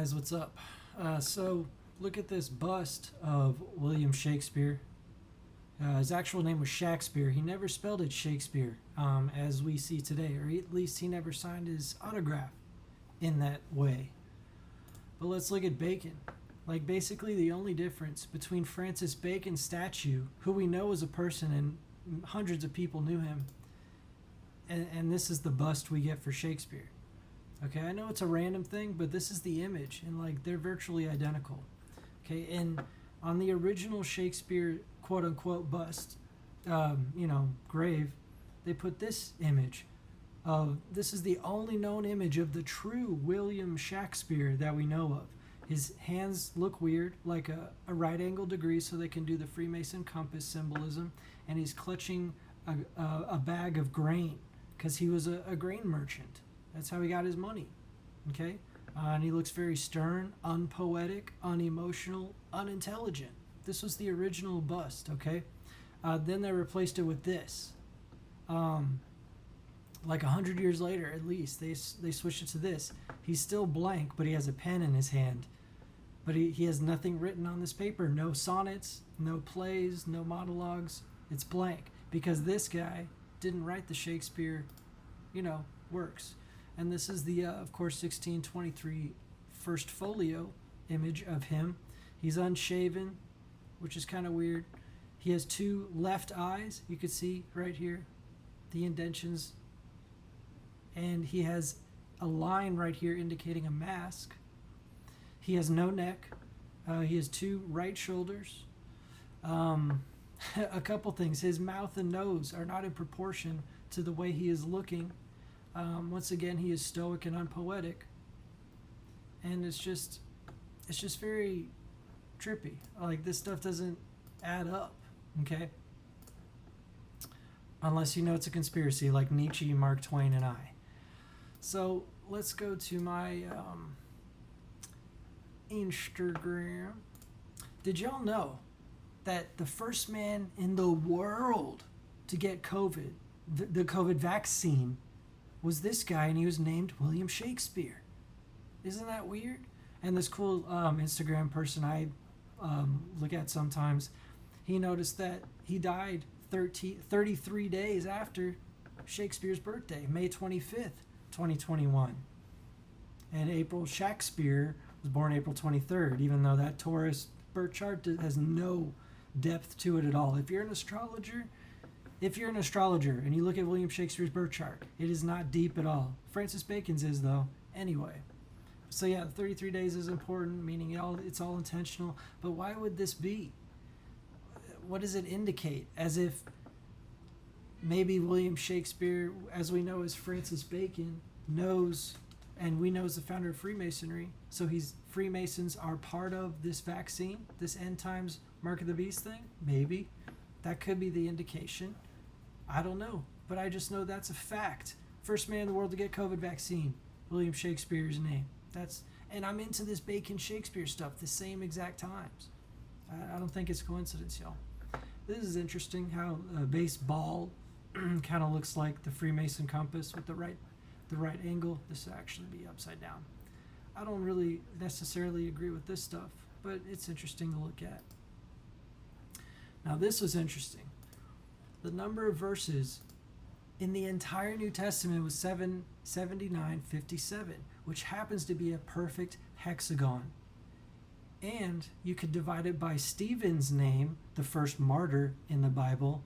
Guys, what's up? So, look at this bust of William Shakespeare. His actual name was Shakespeare. He never spelled it Shakespeare, as we see today, or at least he never signed his autograph in that way. But let's look at Bacon. Like, basically, the only difference between Francis Bacon's statue, who we know is a person and hundreds of people knew him, and this is the bust we get for Shakespeare. Okay, I know it's a random thing, but this is the image, and like they're virtually identical. Okay, and on the original Shakespeare quote unquote bust, grave, they put this image of this is the only known image of the true William Shakespeare that we know of. His hands look weird, like a right angle degree, so they can do the Freemason compass symbolism, and he's clutching a bag of grain because he was a grain merchant. That's how he got his money, okay? And he looks very stern, unpoetic, unemotional, unintelligent. This was the original bust, okay? Then they replaced it with this. Like 100 years later, at least, they switched it to this. He's still blank, but he has a pen in his hand. But he has nothing written on this paper. No sonnets, no plays, no monologues. It's blank. Because this guy didn't write the Shakespeare, works. And this is the, of course, 1623 first folio image of him. He's unshaven, which is kind of weird. He has two left eyes. You could see right here the indentions. And he has a line right here indicating a mask. He has no neck. He has two right shoulders. A couple things. His mouth and nose are not in proportion to the way he is looking. Once again, he is stoic and unpoetic, and it's just very trippy. Like, this stuff doesn't add up, okay? Unless you know it's a conspiracy, like Nietzsche, Mark Twain, and I. So let's go to my Instagram. Did y'all know that the first man in the world to get COVID, the COVID vaccine, was this guy, and he was named William Shakespeare? Isn't that weird? And this cool Instagram person I look at sometimes, he noticed that he died 33 days after Shakespeare's birthday, May 25th, 2021. And Shakespeare was born April 23rd, even though that Taurus birth chart has no depth to it at all. If you're an astrologer and you look at William Shakespeare's birth chart, it is not deep at all. Francis Bacon's is, though. Anyway. So yeah, 33 days is important, meaning it's all intentional. But why would this be? What does it indicate? As if maybe William Shakespeare, as we know as Francis Bacon, knows, and we know as the founder of Freemasonry, so Freemasons are part of this vaccine, this end times Mark of the Beast thing? Maybe. That could be the indication. I don't know, but I just know that's a fact. First man in the world to get COVID vaccine, William Shakespeare's name. And I'm into this Bacon Shakespeare stuff the same exact times. I don't think it's coincidence, y'all. This is interesting how a baseball kind of looks like the Freemason compass with the right angle. This would actually be upside down. I don't really necessarily agree with this stuff, but it's interesting to look at. Now, this was interesting. The number of verses in the entire New Testament was 779:57, which happens to be a perfect hexagon. And you could divide it by Stephen's name, the first martyr in the Bible,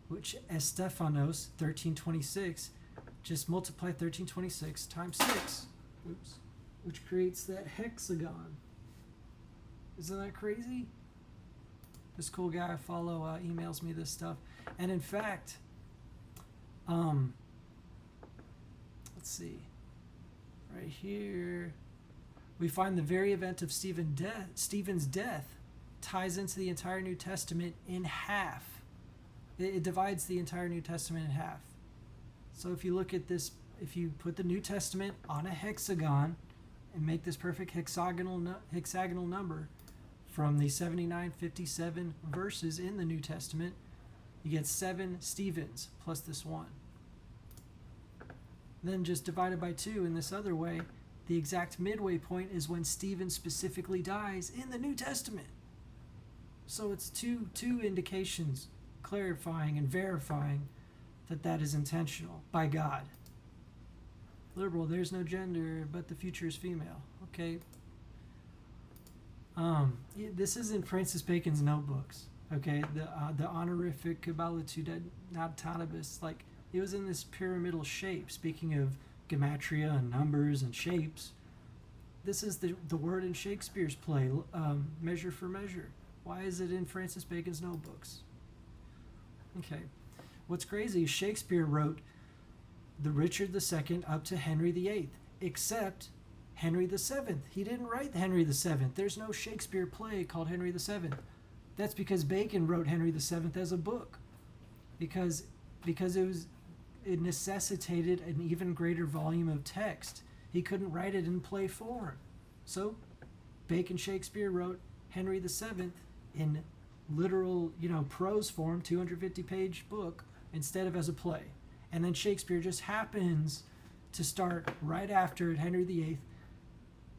which as Stephanos, 1326, just multiply 1326 times 6, which creates that hexagon. Isn't that crazy? This cool guy I follow emails me this stuff. And in fact, let's see. Right here, we find the very event of Stephen's death ties into the entire New Testament in half. It divides the entire New Testament in half. So if you look at this, if you put the New Testament on a hexagon and make this perfect hexagonal number, from the 79:57 verses in the New Testament, you get 7 Stephens plus this one. Then just divide it by 2 in this other way, The exact midway point is when Stephen specifically dies in the New Testament. So it's two indications clarifying and verifying that that is intentional by God. Liberal, there's no gender, but the future is female. Okay. This is in Francis Bacon's notebooks. Okay, the honorific Cabalitude like it was in this pyramidal shape. Speaking of Gematria and numbers and shapes, this is the word in Shakespeare's play, Measure for Measure. Why is it in Francis Bacon's notebooks? Okay, what's crazy is Shakespeare wrote the Richard II up to Henry VIII, except Henry VII. He didn't write Henry VII. There's no Shakespeare play called Henry VII. That's because Bacon wrote Henry VII as a book, because it necessitated an even greater volume of text. He couldn't write it in play form, so Bacon Shakespeare wrote Henry VII in literal, prose form, 250-page book, instead of as a play. And then Shakespeare just happens to start right after Henry VIII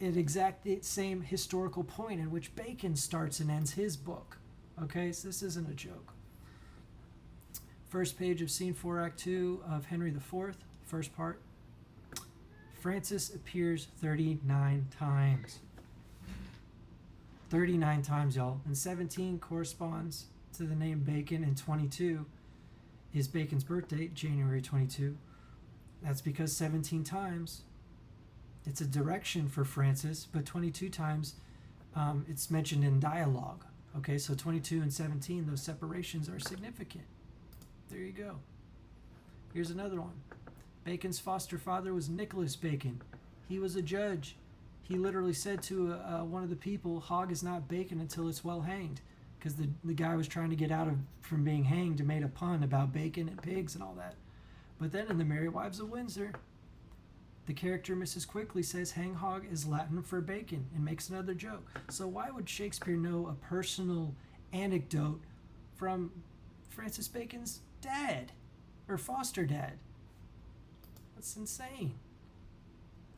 at exactly the same historical point in which Bacon starts and ends his book. Okay, so this isn't a joke. First page of Scene 4, Act 2 of Henry IV, first part. Francis appears 39 times. 39 times, y'all. And 17 corresponds to the name Bacon, and 22 is Bacon's birth date, January 22. That's because 17 times, it's a direction for Francis, but 22 times it's mentioned in dialogue. Okay, so 22 and 17, those separations are significant. There you go. Here's another one. Bacon's foster father was Nicholas Bacon. He was a judge. He literally said to one of the people, "Hog is not bacon until it's well hanged," because the guy was trying to get out from being hanged and made a pun about bacon and pigs and all that. But then in The Merry Wives of Windsor, the character Mrs. Quickly says hang hog is Latin for bacon and makes another joke. So why would Shakespeare know a personal anecdote from Francis Bacon's dad or foster dad? That's insane.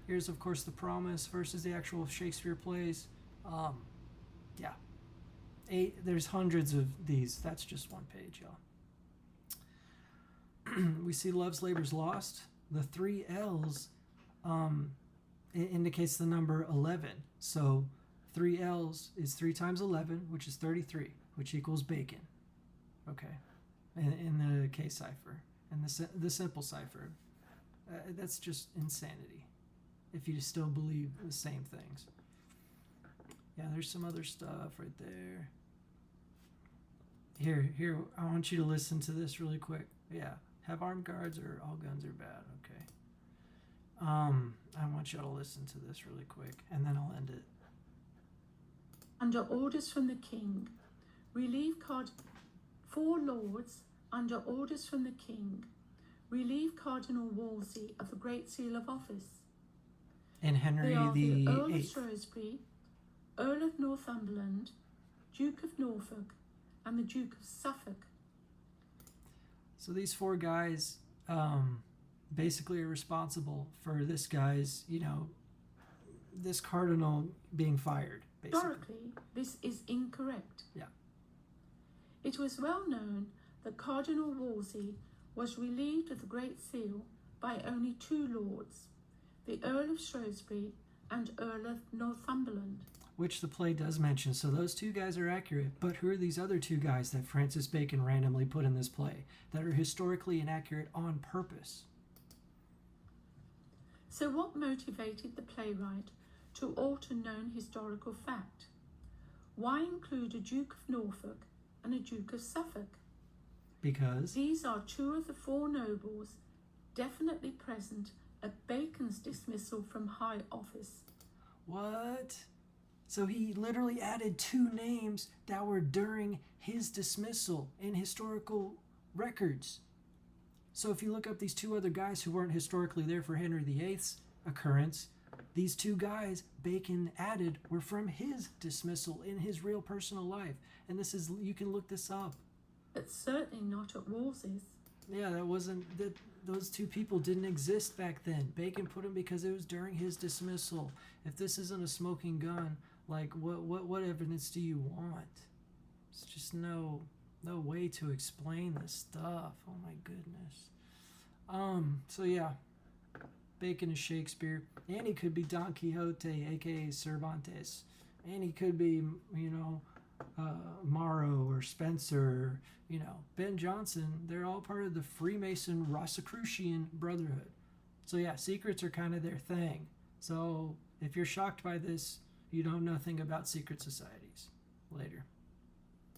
Here's, of course, The Promise versus the actual Shakespeare plays. There's hundreds of these. That's just one page, y'all. We see Love's Labor's Lost. The 3 L's it indicates the number 11. So 3 L's is 3 times 11, which is 33, which equals bacon. Okay, in the K cipher and the simple cipher. That's just insanity if you still believe the same things. Yeah, there's some other stuff right there. Here, I want you to listen to this really quick. Yeah, have armed guards or all guns are bad. Okay. I want you all to listen to this really quick, and then I'll end it. Under orders from the king, relieve 4 lords under orders from the king, relieve Cardinal Wolsey of the Great Seal of Office. And Henry they are the Earl of Eighth. Shrewsbury, Earl of Northumberland, Duke of Norfolk, and the Duke of Suffolk. So these 4 guys basically are responsible for this guy's, this cardinal being fired, basically. Historically, this is incorrect. Yeah. It was well known that Cardinal Wolsey was relieved of the Great Seal by only 2 lords, the Earl of Shrewsbury and Earl of Northumberland. Which the play does mention, so those 2 guys are accurate. But who are these other 2 guys that Francis Bacon randomly put in this play that are historically inaccurate on purpose? So what motivated the playwright to alter known historical fact? Why include a Duke of Norfolk and a Duke of Suffolk? Because these are 2 of the 4 nobles definitely present at Bacon's dismissal from high office. What? So he literally added 2 names that were during his dismissal in historical records. So if you look up these 2 other guys who weren't historically there for Henry VIII's occurrence, these 2 guys Bacon added were from his dismissal in his real personal life. And this is, you can look this up. But certainly not at Wolsey's. Yeah, that wasn't that. Those two people didn't exist back then. Bacon put him because it was during his dismissal. If this isn't a smoking gun, like what evidence do you want? It's just no way to explain this stuff. Oh my goodness. So yeah, Bacon is Shakespeare, and he could be Don Quixote, aka Cervantes, and he could be, Morrow or Spencer, Ben Jonson. They're all part of the Freemason Rosicrucian Brotherhood. So yeah, secrets are kind of their thing. So if you're shocked by this, you know nothing about secret societies. Later.